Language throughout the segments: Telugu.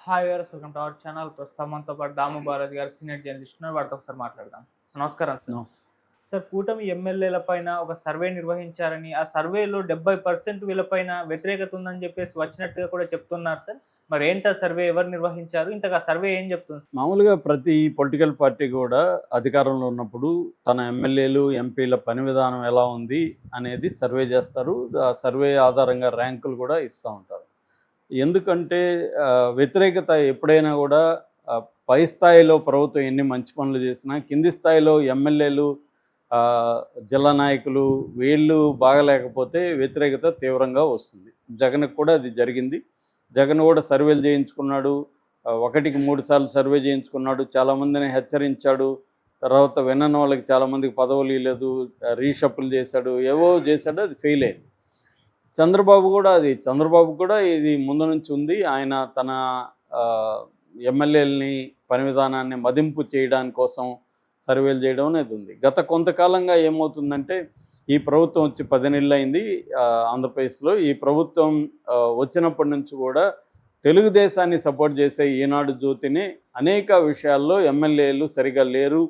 Hi viewers, welcome to our channel. ప్రస్తుతం మనతో పాటు దాము బాలాజీ గారు సీనియర్ జర్నలిస్ట్ ఉన్నారు. వారితో ఒకసారి మాట్లాడదాం. సో నమస్కారం సార్. నమస్ సార్, కూటమి ఎమ్మెల్యేల పైన ఒక సర్వే నిర్వహించారని, ఆ సర్వేలో 70% వీళ్ళపైన వ్యతిరేకత ఉందని చెప్పేసి వచ్చినట్టుగా కూడా చెప్తున్నారు సార్. మరి ఏంటి ఆ సర్వే, ఎవరు నిర్వహించారు, ఇంతగా సర్వే ఏం చెప్తుంది? మామూలుగా ప్రతి పొలిటికల్ పార్టీ కూడా అధికారంలో ఉన్నప్పుడు తన ఎమ్మెల్యేలు, ఎంపీల పని విధానం ఎలా ఉంది అనేది సర్వే చేస్తారు. ఆ సర్వే ఆధారంగా ర్యాంకులు కూడా ఇస్తూ ఉంటారు. ఎందుకంటే వ్యతిరేకత ఎప్పుడైనా కూడా పై స్థాయిలో ప్రభుత్వం ఎన్ని మంచి పనులు చేసినా కింది స్థాయిలో ఎమ్మెల్యేలు, జిల్లా నాయకులు వీళ్ళు బాగలేకపోతే వ్యతిరేకత తీవ్రంగా వస్తుంది. జగన్కి కూడా అది జరిగింది. జగన్ కూడా సర్వేలు చేయించుకున్నాడు, ఒకటికి 3 సార్లు సర్వే చేయించుకున్నాడు, చాలామందిని హెచ్చరించాడు. తర్వాత విన్నని వాళ్ళకి చాలామందికి పదవులు ఇవ్వలేదు, రీషఫుల్ చేశాడు, ఏవో చేశాడు, అది ఫెయిల్ అయింది. చంద్రబాబు కూడా ఇది ముందు నుంచి ఉంది. ఆయన తన ఎమ్మెల్యేలని పని విధానాన్ని మదింపు చేయడానికి కోసం సర్వేలు చేయడం అనేది ఉంది. గత కొంతకాలంగా ఏమవుతుందంటే, ఈ ప్రభుత్వం వచ్చి 10 నెలలు అయింది ఆంధ్రప్రదేశ్లో. ఈ ప్రభుత్వం వచ్చినప్పటి నుంచి కూడా తెలుగుదేశాన్ని సపోర్ట్ చేసే ఈనాడు జ్యోతిని అనేక విషయాల్లో ఎమ్మెల్యేలు సరిగా లేరు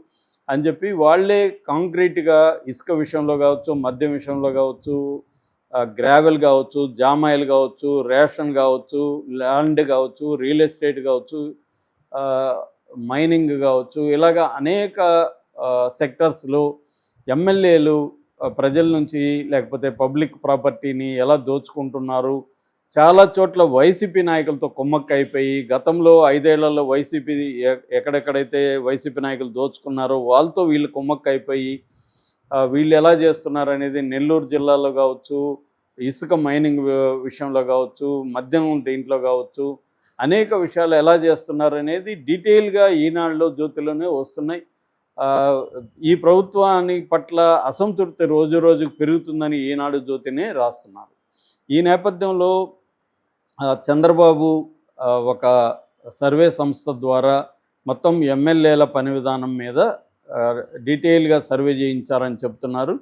అని చెప్పి వాళ్ళే కాంక్రీట్గా ఇసుక విషయంలో కావచ్చు, మద్యం విషయంలో కావచ్చు, గ్రావెల్ కావచ్చు, జామాయిల్ కావచ్చు, రేషన్ కావచ్చు, ల్యాండ్ కావచ్చు, రియల్ ఎస్టేట్ కావచ్చు, మైనింగ్ కావచ్చు, ఇలాగా అనేక సెక్టర్స్లో ఎమ్మెల్యేలు ప్రజల నుంచి లేకపోతే పబ్లిక్ ప్రాపర్టీని ఎలా దోచుకుంటున్నారు. చాలా చోట్ల వైసీపీ నాయకులతో కుమ్మక్క అయిపోయి, గతంలో 5 ఏళ్లలో వైసీపీ ఎక్కడెక్కడైతే వైసీపీ నాయకులు దోచుకున్నారో వాళ్ళతో వీళ్ళు కుమ్మక్క అయిపోయి వీళ్ళు ఎలా చేస్తున్నారు అనేది నెల్లూరు జిల్లాలో కావచ్చు, ఇసుక మైనింగ్ విషయంలో కావచ్చు, మద్యం దీంట్లో కావచ్చు, అనేక విషయాలు ఎలా చేస్తున్నారు అనేది డీటెయిల్గా ఈనాడులో జ్యోతిలోనే వస్తున్నాయి. ఈ ప్రభుత్వాన్ని పట్ల అసంతృప్తి రోజు రోజుకు పెరుగుతుందని ఈనాడు జ్యోతినే రాస్తున్నారు. ఈ నేపథ్యంలో చంద్రబాబు ఒక సర్వే సంస్థ ద్వారా మొత్తం ఎమ్మెల్యేల పని విధానం మీద డీటెయిల్గా సర్వే చేయించారని చెప్తున్నారు.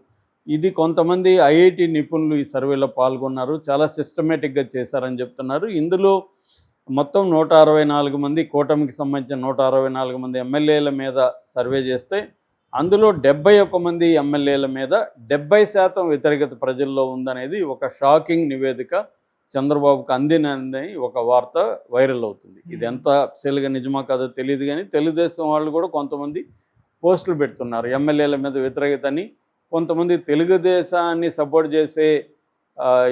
ఇది కొంతమంది ఐఐటి నిపుణులు ఈ సర్వేలో పాల్గొన్నారు, చాలా సిస్టమేటిక్గా చేశారని చెప్తున్నారు. ఇందులో మొత్తం 164 మంది, కూటమికి సంబంధించిన 164 మంది ఎమ్మెల్యేల మీద సర్వే చేస్తే అందులో 71 మంది ఎమ్మెల్యేల మీద 70% వ్యతిరేకత ప్రజల్లో ఉందనేది ఒక షాకింగ్ నివేదిక. చంద్రబాబుకు అందినని ఒక వార్త వైరల్ అవుతుంది. ఇది ఎంత అఫీషియల్గా నిజమా కాదో తెలియదు, కానీ తెలుగుదేశం వాళ్ళు కూడా కొంతమంది పోస్టులు పెడుతున్నారు ఎమ్మెల్యేల మీద వ్యతిరేకతని. కొంతమంది తెలుగుదేశాన్ని సపోర్ట్ చేసే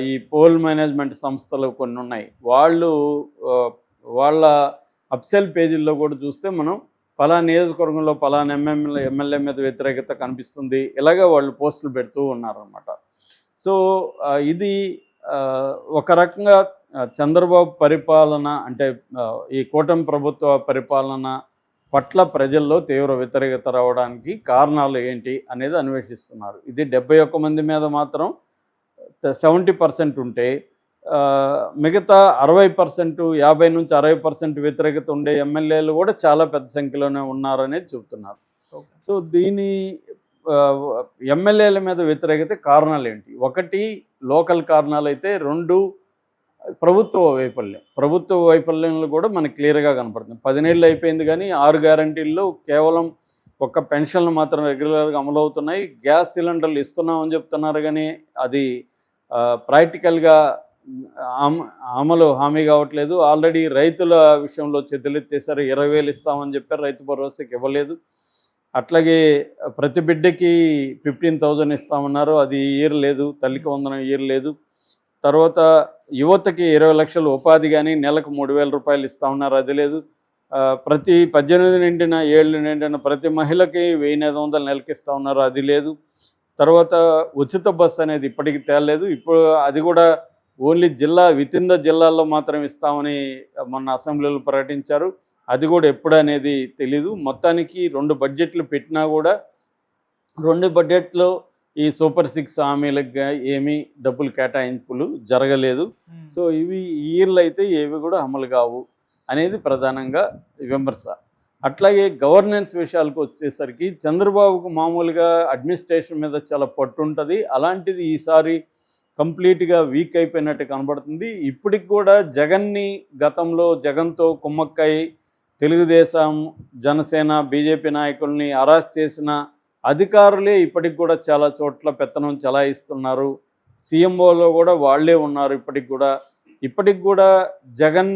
ఈ పోల్ మేనేజ్మెంట్ సంస్థలు కొన్ని ఉన్నాయి, వాళ్ళ అఫీషియల్ పేజీల్లో కూడా చూస్తే మనం పలానా నియోజకవర్గంలో పలానా ఎమ్మెల్యే మీద వ్యతిరేకత కనిపిస్తుంది, ఇలాగే వాళ్ళు పోస్టులు పెడుతూ ఉన్నారన్నమాట. సో ఇది ఒక రకంగా చంద్రబాబు పరిపాలన అంటే ఈ కూటమి ప్రభుత్వ పరిపాలన పట్ల ప్రజల్లో తీవ్ర వ్యతిరేకత రావడానికి కారణాలు ఏంటి అనేది అన్వేషిస్తున్నారు. ఇది 71 మంది మీద మాత్రం 70% ఉంటే మిగతా 60%, 50 నుంచి 60% వ్యతిరేకత ఉండే ఎమ్మెల్యేలు కూడా చాలా పెద్ద సంఖ్యలోనే ఉన్నారనేది చెబుతున్నారు. సో దీని ఎమ్మెల్యేల మీద వ్యతిరేకత కారణాలు ఏంటి? ఒకటి లోకల్ కారణాలు అయితే, 2 ప్రభుత్వ వైఫల్యంలో కూడా మనకు క్లియర్గా కనపడుతుంది. 10 ఏళ్ళు అయిపోయింది, కానీ 6 గ్యారంటీల్లో కేవలం ఒక్క పెన్షన్లు మాత్రం రెగ్యులర్గా అమలు అవుతున్నాయి. గ్యాస్ సిలిండర్లు ఇస్తున్నామని చెప్తున్నారు, కానీ అది ప్రాక్టికల్గా అమలు హామీ కావట్లేదు. ఆల్రెడీ రైతుల విషయంలో చేతులెత్తేసారు. 20,000 ఇస్తామని చెప్పారు, రైతు భరోసాకి ఇవ్వలేదు. అట్లాగే ప్రతి బిడ్డకి 15,000 ఇస్తామన్నారు, అది ఇయర్ లేదు. తల్లికి వందనం ఇయర్ లేదు. తర్వాత యువతకి 20 లక్షలు ఉపాధి, కానీ నెలకు 3,000 రూపాయలు ఇస్తామన్నారు, అది లేదు. ప్రతి 18 నిండిన 7 నిండిన ప్రతి మహిళకి 1,500 నెలకి ఇస్తా ఉన్నారు, అది లేదు. తర్వాత ఉచిత బస్సు అనేది ఇప్పటికీ తేలలేదు. ఇప్పుడు అది కూడా ఓన్లీ వితిన్ ద జిల్లాల్లో మాత్రం ఇస్తామని మొన్న అసెంబ్లీలో ప్రకటించారు, అది కూడా ఎప్పుడు అనేది తెలీదు. మొత్తానికి 2 బడ్జెట్లు పెట్టినా కూడా 2 బడ్జెట్లో ఈ సూపర్ 6 హామీలకు ఏమీ డబ్బులు కేటాయింపులు జరగలేదు. సో ఇవి ఇయర్లు అయితే ఏవి కూడా అమలు కావు అనేది ప్రధానంగా విమర్శ. అట్లాగే గవర్నెన్స్ విషయాలకు వచ్చేసరికి చంద్రబాబుకు మామూలుగా అడ్మినిస్ట్రేషన్ మీద చాలా పట్టు ఉంటుంది. అలాంటిది ఈసారి కంప్లీట్గా వీక్ అయిపోయినట్టు కనబడుతుంది. ఇప్పటికి కూడా జగన్ని గతంలో జగన్తో కుమ్మక్కై తెలుగుదేశం, జనసేన, బీజేపీ నాయకుల్ని అరెస్ట్ చేసిన అధికారులే ఇప్పటికి కూడా చాలా చోట్ల పెత్తనం చెలాయిస్తున్నారు. సీఎంఓలో కూడా వాళ్ళే ఉన్నారు. ఇప్పటికి కూడా జగన్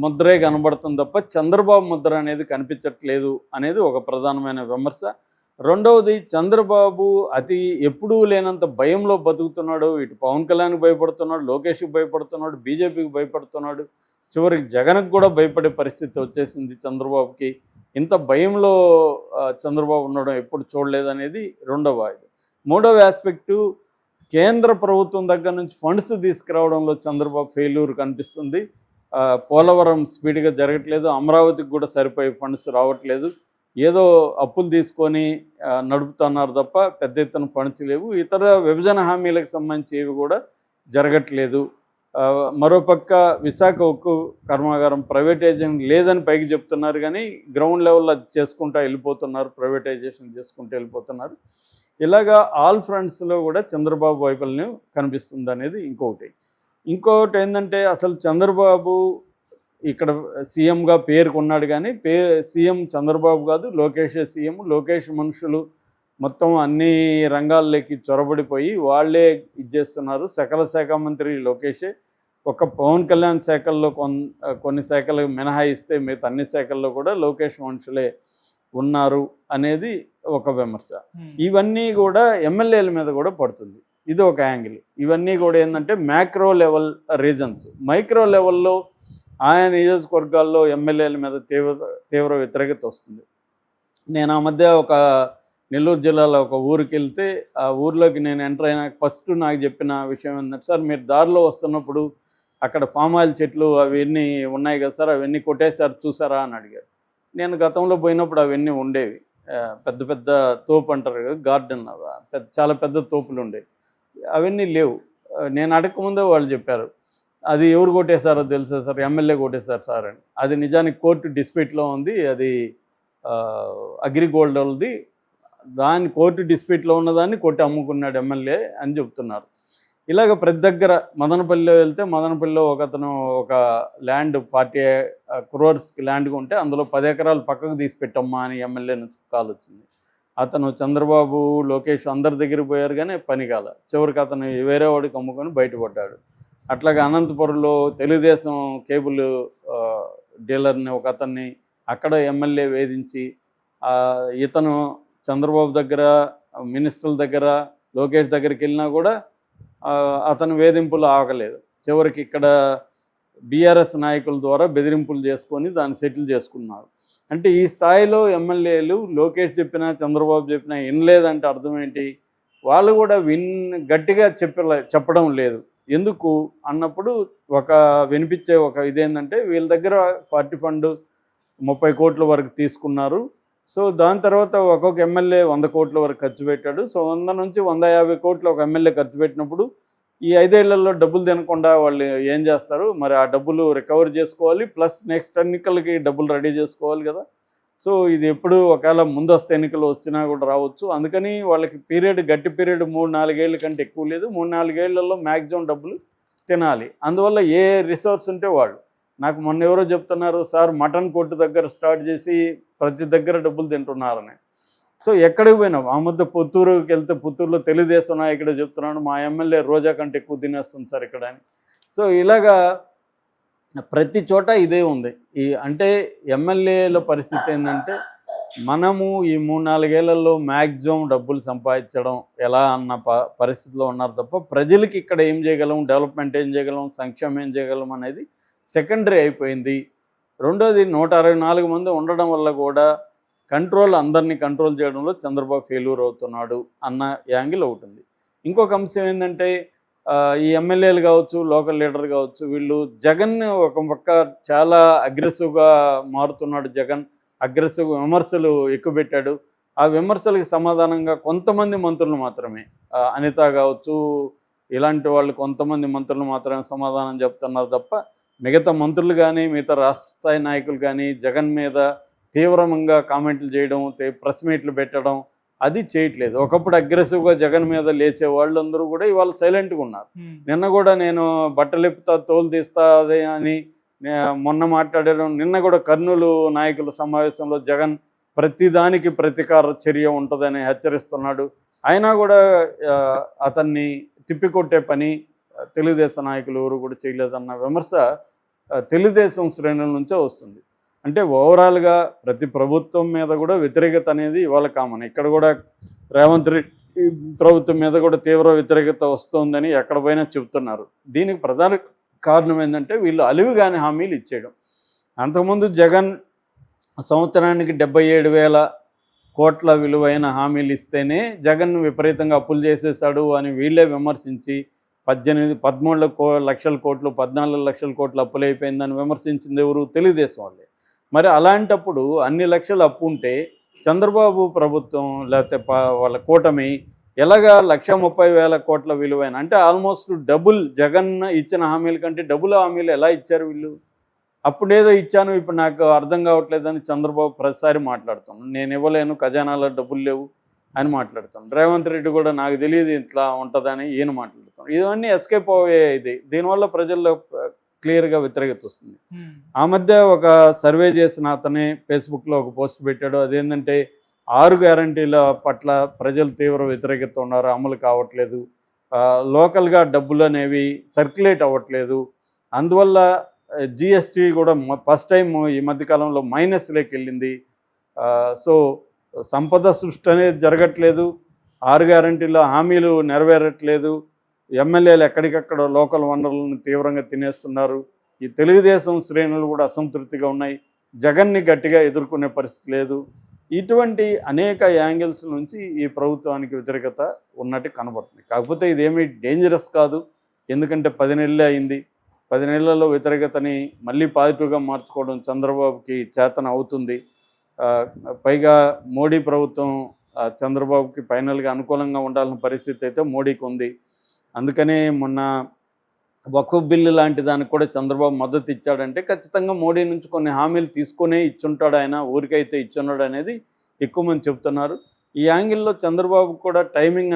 ముద్రే కనబడుతుంది తప్ప చంద్రబాబు ముద్ర అనేది కనిపించట్లేదు అనేది ఒక ప్రధానమైన విమర్శ. రెండవది, చంద్రబాబు ఎప్పుడూ లేనంత భయంలో బతుకుతున్నాడు. ఇటు పవన్ కళ్యాణ్కి భయపడుతున్నాడు, లోకేష్కి భయపడుతున్నాడు, బీజేపీకి భయపడుతున్నాడు, చివరికి జగన్కి కూడా భయపడే పరిస్థితి వచ్చేసింది చంద్రబాబుకి. ఇంత భయంలో చంద్రబాబు ఉండడం ఎప్పుడు చూడలేదనేది రెండవ ఇది. మూడవ ఆస్పెక్టు, కేంద్ర ప్రభుత్వం దగ్గర నుంచి ఫండ్స్ తీసుకురావడంలో చంద్రబాబు ఫెయిల్యూర్ కనిపిస్తుంది. పోలవరం స్పీడ్గా జరగట్లేదు, అమరావతికి కూడా సరిపోయే ఫండ్స్ రావట్లేదు. ఏదో అప్పులు తీసుకొని నడుపుతున్నారు తప్ప పెద్ద ఎత్తున ఫండ్స్ లేవు. ఇతర విభజన హామీలకు సంబంధించి ఏవి కూడా జరగట్లేదు. మరోపక్క విశాఖ ఉక్కు కర్మాగారం ప్రైవేటైజేషన్ లేదని పైకి చెప్తున్నారు, కానీ గ్రౌండ్ లెవెల్లో అది చేసుకుంటూ వెళ్ళిపోతున్నారు, ప్రైవేటైజేషన్ చేసుకుంటూ వెళ్ళిపోతున్నారు. ఇలాగా ఆల్ ఫ్రంట్స్లో కూడా చంద్రబాబు వైఫల్యం కనిపిస్తుంది అనేది ఇంకొకటి ఏంటంటే, అసలు చంద్రబాబు ఇక్కడ సీఎంగా పేరుకున్నాడు, కానీ సీఎం చంద్రబాబు కాదు, లోకేషే సీఎం. లోకేష్ మనుషులు మొత్తం అన్ని రంగాల్లోకి చొరబడిపోయి వాళ్ళే ఇచ్చేస్తున్నారు. సకల శాఖ మంత్రి లోకేషే. ఒక పవన్ కళ్యాణ్ శాఖల్లో కొన్ని శాఖలు మినహాయిస్తే మిగతా అన్ని శాఖల్లో కూడా లోకేష్ మనుషులే ఉన్నారు అనేది ఒక విమర్శ. ఇవన్నీ కూడా ఎమ్మెల్యేల మీద కూడా పడుతుంది. ఇది ఒక యాంగిల్. ఇవన్నీ కూడా ఏంటంటే మ్యాక్రో లెవెల్ రీజన్స్. మైక్రో లెవెల్లో ఆయా నియోజకవర్గాల్లో ఎమ్మెల్యేల మీద తీవ్ర వ్యతిరేకత వస్తుంది. నేను ఆ మధ్య ఒక నెల్లూరు జిల్లాలో ఒక ఊరికి వెళ్తే, ఆ ఊర్లోకి నేను ఎంటర్ అయినా ఫస్ట్ నాకు చెప్పిన విషయం ఏంటంటే, సార్ మీరు దారిలో వస్తున్నప్పుడు అక్కడ పామ్ ఆయిల్ చెట్లు అవన్నీ ఉన్నాయి కదా సార్, అవన్నీ కొట్టేశారు చూసారా అని అడిగారు. నేను గతంలో పోయినప్పుడు అవన్నీ ఉండేవి, పెద్ద పెద్ద తోపు అంటారు కదా, గార్డెన్, చాలా పెద్ద తోపులు ఉండేవి. అవన్నీ లేవు. నేను అడగకముందే వాళ్ళు చెప్పారు, అది ఎవరు కొట్టేశారో తెలుసా సార్, ఎమ్మెల్యే కొట్టేశారు సార్ అని. అది నిజానికి కోర్టు డిస్ప్యూట్లో ఉంది, అది అగ్రిగోల్డ్ వాళ్ళది. దాన్ని కోర్టు డిస్ప్యూట్లో ఉన్నదాన్ని కొట్టి అమ్ముకున్నాడు ఎమ్మెల్యే అని చెప్తున్నారు. ఇలాగ ప్రతి దగ్గర మదనపల్లిలో వెళ్తే, మదనపల్లిలో ఒక ల్యాండ్ 40 crores ల్యాండ్ ఉంటే అందులో 10 ఎకరాలు పక్కకు తీసి పెట్టమ్మా అని ఎమ్మెల్యే నుంచి కాల్ వచ్చింది. అతను చంద్రబాబు, లోకేష్ అందరి దగ్గర పోయారు, కానీ పని కాల. చివరికి అతను వేరే వాడికి అమ్ముకొని బయటపడ్డాడు. అట్లాగే అనంతపురంలో తెలుగుదేశం కేబుల్ డీలర్ని ఒక అతన్ని అక్కడ ఎమ్మెల్యే వేధించి, ఇతను చంద్రబాబు దగ్గర, మినిస్టర్ల దగ్గర, లోకేష్ దగ్గరికి వెళ్ళినా కూడా అతను వేధింపులు ఆగలేదు. చివరికి ఇక్కడ బీఆర్ఎస్ నాయకుల ద్వారా బెదిరింపులు చేసుకొని దాన్ని సెటిల్ చేసుకున్నారు. అంటే ఈ స్థాయిలో ఎమ్మెల్యేలు లోకేష్ చెప్పినా చంద్రబాబు చెప్పినా వినలేదంటే అర్థం ఏంటి? వాళ్ళు కూడా గట్టిగా చెప్పడం లేదు. ఎందుకు అన్నప్పుడు వినిపించే ఇదేంటంటే, వీళ్ళ దగ్గర 40 ఫండ్ 30 కోట్ల వరకు తీసుకున్నారు. సో దాని తర్వాత ఒక్కొక్క ఎమ్మెల్యే 100 కోట్ల వరకు ఖర్చు పెట్టాడు. సో 100 నుంచి 150 కోట్లు ఒక ఎమ్మెల్యే ఖర్చు పెట్టినప్పుడు ఈ 5 ఏళ్లలో డబ్బులు తినకుండా వాళ్ళు ఏం చేస్తారు? మరి ఆ డబ్బులు రికవర్ చేసుకోవాలి, ప్లస్ నెక్స్ట్ ఎన్నికలకి డబ్బులు రెడీ చేసుకోవాలి కదా. సో ఇది ఎప్పుడు ఒకవేళ ముందస్తు ఎన్నికలు వచ్చినా కూడా రావచ్చు. అందుకని వాళ్ళకి గట్టి పీరియడ్ 3-4 ఏళ్ళ కంటే ఎక్కువ లేదు. 3-4 ఏళ్లలో మ్యాక్సిమం డబ్బులు తినాలి. అందువల్ల ఏ రిసోర్స్ ఉంటే వాళ్ళు. నాకు మొన్న ఎవరో చెప్తున్నారు, సార్ మటన్ కొట్టు దగ్గర స్టార్ట్ చేసి ప్రతి దగ్గర డబ్బులు తింటున్నారని. సో ఎక్కడికి పోయినాం? ఆ మధ్య పుత్తూరుకి వెళ్తే పుత్తూరులో తెలుగుదేశం నాయకుడే చెప్తున్నాడు, మా ఎమ్మెల్యే రోజా కంటే ఎక్కువ తినేస్తుంది సార్ ఇక్కడ అని. సో ఇలాగా ప్రతి చోట ఇదే ఉంది. అంటే ఎమ్మెల్యేల పరిస్థితి ఏంటంటే, మనము ఈ 3-4 ఏళ్లలో మ్యాక్సిమం డబ్బులు సంపాదించడం ఎలా అన్న పరిస్థితిలో ఉన్నారు తప్ప, ప్రజలకి ఇక్కడ ఏం చేయగలం, డెవలప్మెంట్ ఏం చేయగలం, సంక్షేమం ఏం చేయగలం అనేది సెకండరీ అయిపోయింది. రెండోది, 164 మంది ఉండడం వల్ల కూడా అందరినీ కంట్రోల్ చేయడంలో చంద్రబాబు ఫెయిల్యూర్ అవుతున్నాడు అన్న యాంగిల్ ఒకటి ఉంది. ఇంకొక అంశం ఏంటంటే, ఈ ఎమ్మెల్యేలు కావచ్చు, లోకల్ లీడర్ కావచ్చు, వీళ్ళు జగన్ ఒక పక్క చాలా అగ్రెసివ్గా మారుతున్నాడు. జగన్ అగ్రెసివ్ విమర్శలు ఎక్కువ పెట్టాడు. ఆ విమర్శలకు సమాధానంగా కొంతమంది మంత్రులు మాత్రమే, అనిత కావచ్చు, ఇలాంటి వాళ్ళు కొంతమంది మంత్రులు మాత్రమే సమాధానం చెప్తున్నారు తప్ప, మిగతా మంత్రులు కానీ మిగతా రాష్ట్ర స్థాయి నాయకులు కానీ జగన్ మీద తీవ్రంగా కామెంట్లు చేయడం, ప్రెస్ మీట్లు పెట్టడం, అది చేయట్లేదు. ఒకప్పుడు అగ్రెసివ్గా జగన్ మీద లేచే వాళ్ళందరూ కూడా ఇవాళ సైలెంట్గా ఉన్నారు. నిన్న కూడా నేను బట్టలిప్పుతా తోలు తీస్తా అదే అని మొన్న మాట్లాడడం, నిన్న కూడా కర్నూలు నాయకుల సమావేశంలో జగన్ ప్రతిదానికి ప్రతీకార చర్య ఉంటుందని హెచ్చరిస్తున్నాడు. అయినా కూడా అతన్ని తిప్పికొట్టే పని తెలుగుదేశం నాయకులు ఎవరు కూడా చేయలేదన్న విమర్శ తెలుగుదేశం శ్రేణుల నుంచే వస్తుంది. అంటే ఓవరాల్గా ప్రతి ప్రభుత్వం మీద కూడా వ్యతిరేకత అనేది ఇవాళ కామన్. ఇక్కడ కూడా రేవంత్ రెడ్డి ప్రభుత్వం మీద కూడా తీవ్ర వ్యతిరేకత వస్తుందని ఎక్కడ పోయినా చెబుతున్నారు. దీనికి ప్రధాన కారణం ఏంటంటే వీళ్ళు అలివిగాని హామీలు ఇచ్చేయడం. అంతకుముందు జగన్ సంవత్సరానికి 77,000 కోట్ల విలువైన హామీలు ఇస్తేనే జగన్ విపరీతంగా అప్పులు చేసేసాడు అని వీళ్ళే విమర్శించి 13 లక్షల కోట్లు 14 లక్షల కోట్లు అప్పులైపోయిందని విమర్శించింది ఎవరు? తెలుగుదేశం వాళ్ళే. మరి అలాంటప్పుడు అన్ని లక్షలు అప్పు ఉంటే చంద్రబాబు ప్రభుత్వం లేకపోతే వాళ్ళ కూటమి ఎలాగా 1,30,000 కోట్ల విలువైన, అంటే ఆల్మోస్ట్ డబుల్ జగన్ ఇచ్చిన హామీల కంటే డబుల్ హామీలు ఎలా ఇచ్చారు వీళ్ళు? అప్పుడేదో ఇచ్చాను ఇప్పుడు నాకు అర్థం కావట్లేదని చంద్రబాబు ప్రతిసారి మాట్లాడుతాను. నేను ఇవ్వలేను, ఖజానాలో డబ్బులు లేవు అని మాట్లాడుతాను. రేవంత్ రెడ్డి కూడా నాకు తెలియదు ఇట్లా ఉంటుందని ఈయన మాట్లాడుతాను. ఇవన్నీ ఎస్కేప్ అయ్యే ఇది. దీనివల్ల ప్రజల్లో క్లియర్గా వ్యతిరేకత వస్తుంది. ఆ మధ్య ఒక సర్వే చేసిన అతనే ఫేస్బుక్లో ఒక పోస్ట్ పెట్టాడు. అదేంటంటే 6 గ్యారంటీల పట్ల ప్రజలు తీవ్ర వ్యతిరేకత ఉన్నారు, అమలు కావట్లేదు, లోకల్గా డబ్బులు అనేవి సర్క్యులేట్ అవ్వట్లేదు, అందువల్ల జిఎస్టీ కూడా ఫస్ట్ టైం ఈ మధ్యకాలంలో మైనస్లోకి వెళ్ళింది, సో సంపద సృష్టి అనేది జరగట్లేదు, 6 గ్యారంటీల హామీలు నెరవేరట్లేదు, ఎమ్మెల్యేలు ఎక్కడికక్కడ లోకల్ వనరులను తీవ్రంగా తినేస్తున్నారు, ఈ తెలుగుదేశం శ్రేణులు కూడా అసంతృప్తిగా ఉన్నాయి, జగన్ని గట్టిగా ఎదుర్కొనే పరిస్థితి లేదు, ఇటువంటి అనేక యాంగిల్స్ నుంచి ఈ ప్రభుత్వానికి వ్యతిరేకత ఉన్నట్టు కనబడుతుంది. కాకపోతే ఇదేమీ డేంజరస్ కాదు, ఎందుకంటే 10 నెలలే అయింది. 10 నెలల్లో వ్యతిరేకతని మళ్ళీ పాజిటివ్గా మార్చుకోవడం చంద్రబాబుకి చేతన అవుతుంది. పైగా మోడీ ప్రభుత్వం చంద్రబాబుకి ఫైనల్గా అనుకూలంగా ఉండాల్సిన పరిస్థితి అయితే మోడీకి ఉంది. అందుకనే మొన్న వక్ఫ్ బిల్లు లాంటి దానికి కూడా చంద్రబాబు మద్దతు ఇచ్చాడంటే ఖచ్చితంగా మోడీ నుంచి కొన్ని హామీలు తీసుకునే ఇచ్చుంటాడు, ఆయన ఊరికైతే ఇచ్చున్నాడు అనేది ఎక్కువ మంది చెప్తున్నారు. ఈ యాంగిల్లో చంద్రబాబు కూడా టైమింగ్